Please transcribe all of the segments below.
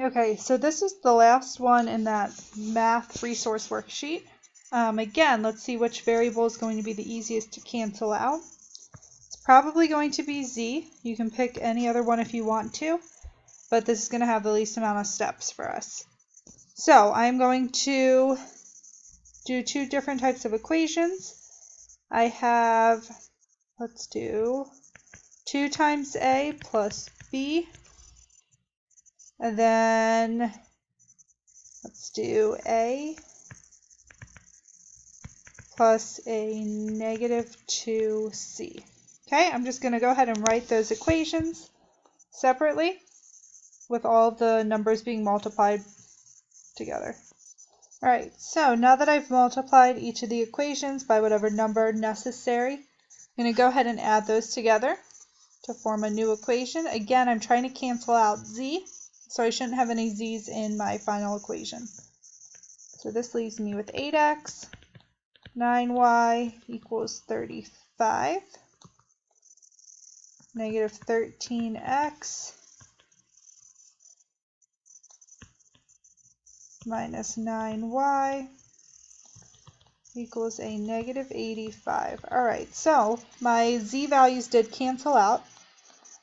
Okay, so this is the last one in that math resource worksheet. Again, let's see which variable is going to be the easiest to cancel out. It's probably going to be z. You can pick any other one if you want to, but this is going to have the least amount of steps for us. So I'm going to do two different types of equations. I have, let's do 2 times a plus b, and then let's do a plus a negative 2c. Okay, I'm just going to go ahead and write those equations separately with all the numbers being multiplied together. All right, so now that I've multiplied each of the equations by whatever number necessary, I'm going to go ahead and add those together to form a new equation. Again, I'm trying to cancel out z, so I shouldn't have any z's in my final equation. So this leaves me with 8x, 9y equals 35, negative 13x minus 9y equals a negative 85. All right, so my z values did cancel out.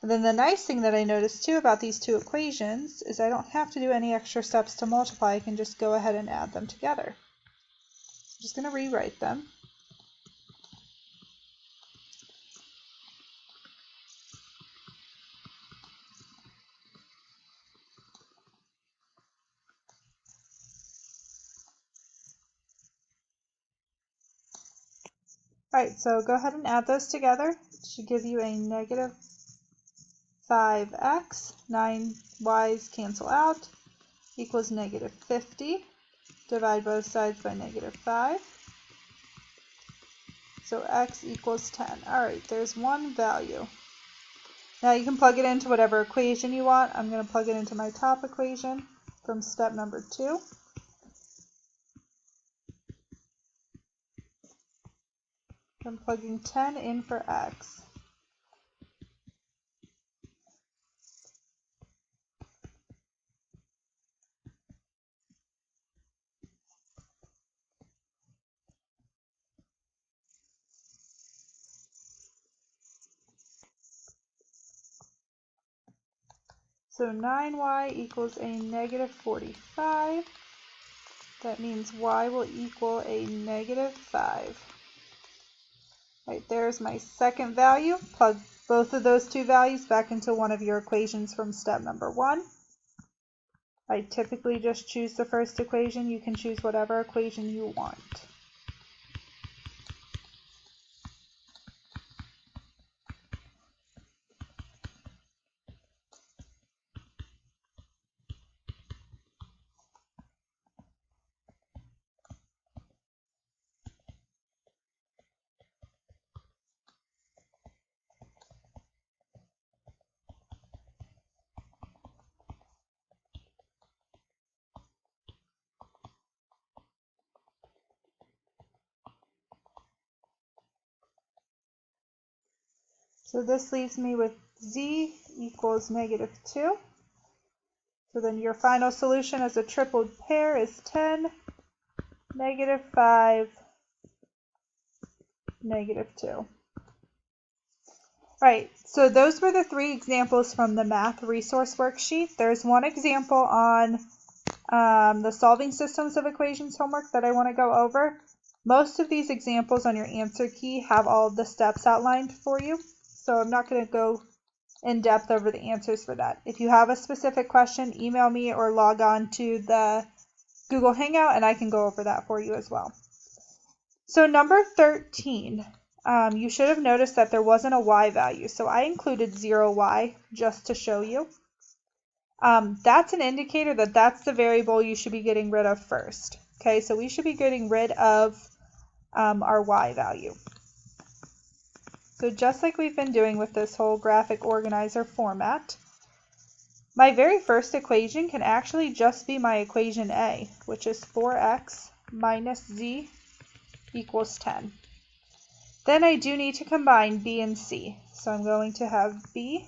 And then the nice thing that I noticed too about these two equations is I don't have to do any extra steps to multiply. I can just go ahead and add them together. I'm just going to rewrite them. All right, so go ahead and add those together. It should give you a negative 5x, 9y's cancel out, equals negative 50. Divide both sides by negative 5. So x equals 10. All right, there's one value. Now you can plug it into whatever equation you want. I'm going to plug it into my top equation from step number 2. I'm plugging 10 in for x. So 9y equals a negative 45. That means y will equal a negative 5. Right, there's my second value. Plug both of those two values back into one of your equations from step number 1. I typically just choose the first equation. You can choose whatever equation you want. So this leaves me with z equals negative 2. So then your final solution as a tripled pair is 10, negative 5, negative 2. All right, so those were the 3 examples from the math resource worksheet. There's one example on the solving systems of equations homework that I want to go over. Most of these examples on your answer key have all of the steps outlined for you, so I'm not going to go in depth over the answers for that. If you have a specific question, email me or log on to the Google Hangout and I can go over that for you as well. So number 13, you should have noticed that there wasn't a y value, so I included 0y just to show you. That's an indicator that that's the variable you should be getting rid of first. Okay, so we should be getting rid of our y value. So just like we've been doing with this whole graphic organizer format, my very first equation can actually just be my equation A, which is 4x minus z equals 10. Then I do need to combine b and c. So I'm going to have b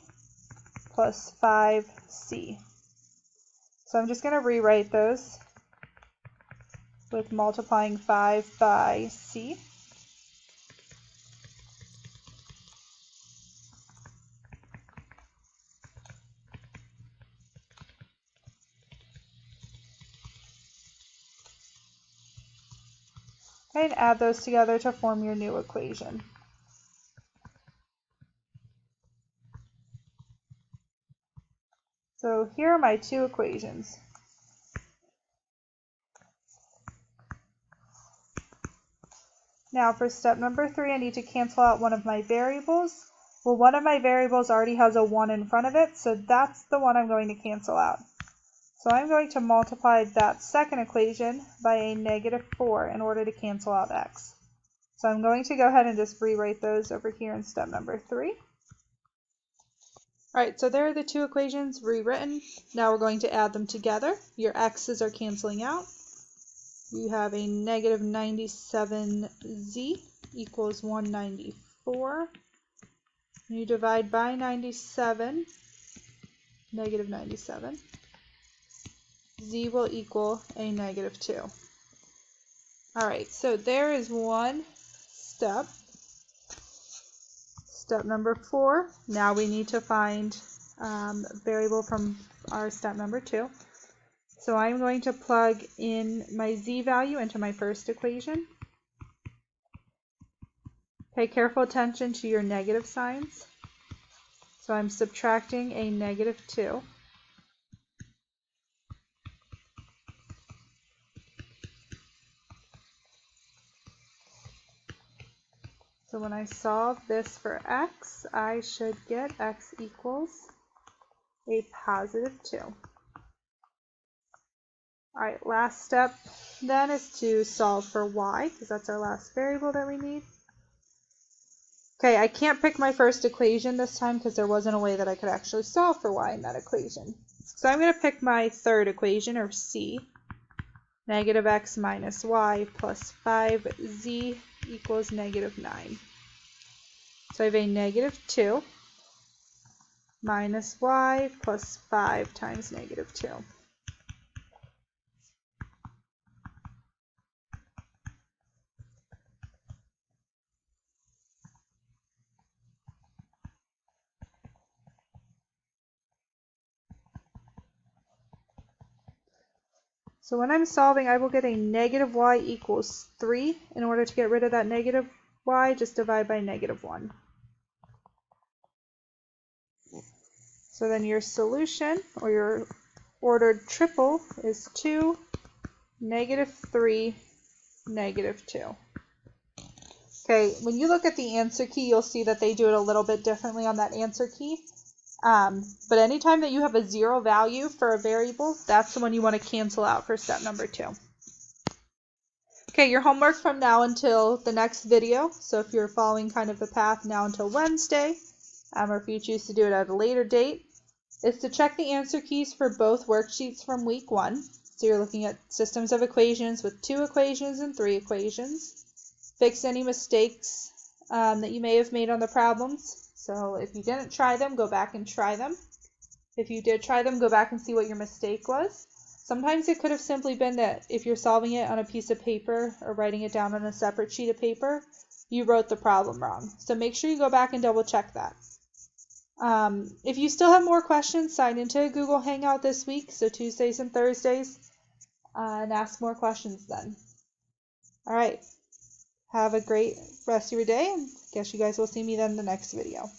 plus 5c. So I'm just going to rewrite those with multiplying 5 by c. And add those together to form your new equation. So here are my two equations. Now for step number 3, I need to cancel out one of my variables. Well, one of my variables already has a 1 in front of it, so that's the one I'm going to cancel out. So I'm going to multiply that second equation by a -4 in order to cancel out x. So I'm going to go ahead and just rewrite those over here in step number 3. Alright, so there are the two equations rewritten. Now we're going to add them together. Your x's are canceling out. You have a -97z equals 194. You divide by 97, -97. Z will equal a -2. Alright, so there is one step. Step number 4. Now we need to find a variable from our step number 2. So I'm going to plug in my z value into my first equation. Pay careful attention to your negative signs. So I'm subtracting a -2. So when I solve this for x, I should get x equals a +2. Alright, last step then is to solve for y, because that's our last variable that we need. Okay, I can't pick my first equation this time because there wasn't a way that I could actually solve for y in that equation. So I'm going to pick my third equation, or c. -x minus y plus 5z equals -9. So I have a -2 minus y plus 5 times -2. So when I'm solving, I will get a -y equals 3. In order to get rid of that -y, just divide by -1. So then your solution, or your ordered triple, is 2, -3, -2. Okay, when you look at the answer key, you'll see that they do it a little bit differently on that answer key. But anytime that you have a 0 value for a variable, that's the one you want to cancel out for step number 2. Okay, your homework from now until the next video, so if you're following kind of the path now until Wednesday, or if you choose to do it at a later date, is to check the answer keys for both worksheets from week 1. So you're looking at systems of equations with 2 equations and 3 equations. Fix any mistakes that you may have made on the problems. So if you didn't try them, go back and try them. If you did try them, go back and see what your mistake was. Sometimes it could have simply been that if you're solving it on a piece of paper or writing it down on a separate sheet of paper, you wrote the problem wrong. So make sure you go back and double check that. If you still have more questions, sign into Google Hangout this week, so Tuesdays and Thursdays, and ask more questions then. All right. Have a great rest of your day, and I guess you guys will see me then in the next video.